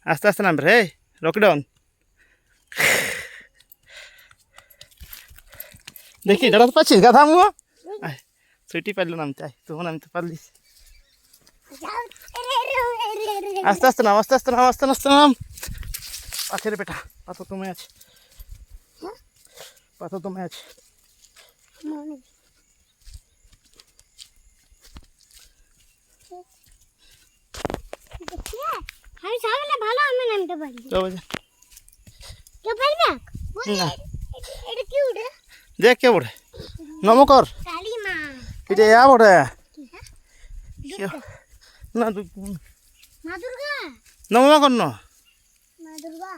আস্তে আস্তে নামবে রে রকি ডাউন দেখি দাঁড়াতে পারছিস গাধা মুয়া সুইটি পারলো নামতে আয় তুই নামতে পারলিস আস্তে আস্তে নাম আস্তে আস্তে নাম আস্তে আস্তে নাম পাথরের পেটা পাথর তো ম্যাচ পাথর তো ম্যাচ আমি সামনে ভালো আমি নামতে পারি চল যা কেউ পারবে না এটা কি উড়ে দেখ কে বড়ে নমকর কালী মা এটা ইয়া বড়ে না মা দুর্গা নমকর ন মা দুর্গা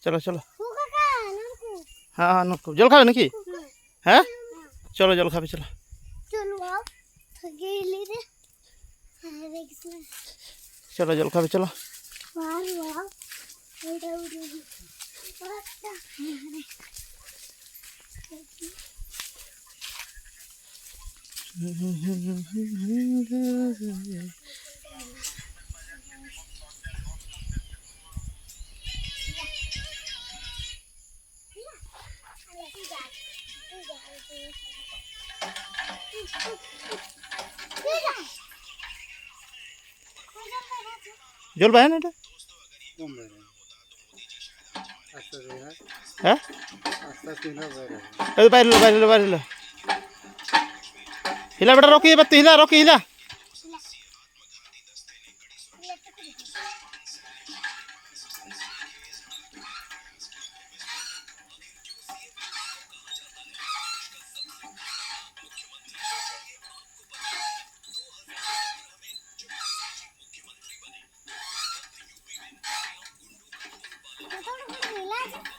চলো চলো ও কাকা নামকু হ্যাঁ হ্যাঁ নকু জল খাবে নাকি হ্যাঁ চলো জল খাবে চলো চলো আও গেলি রে হ্যাঁ দেখিস না চলো জল খাবে চলো ওয়াও ওয়াও ওইটা উড়ে আচ্ছা জল পায় না এটা হ্যাঁ বাইরে বাইরে বাইরে হিলা বেটা রকি এবার তুই হিলা রকি হিলা কত বড় মিলা আছে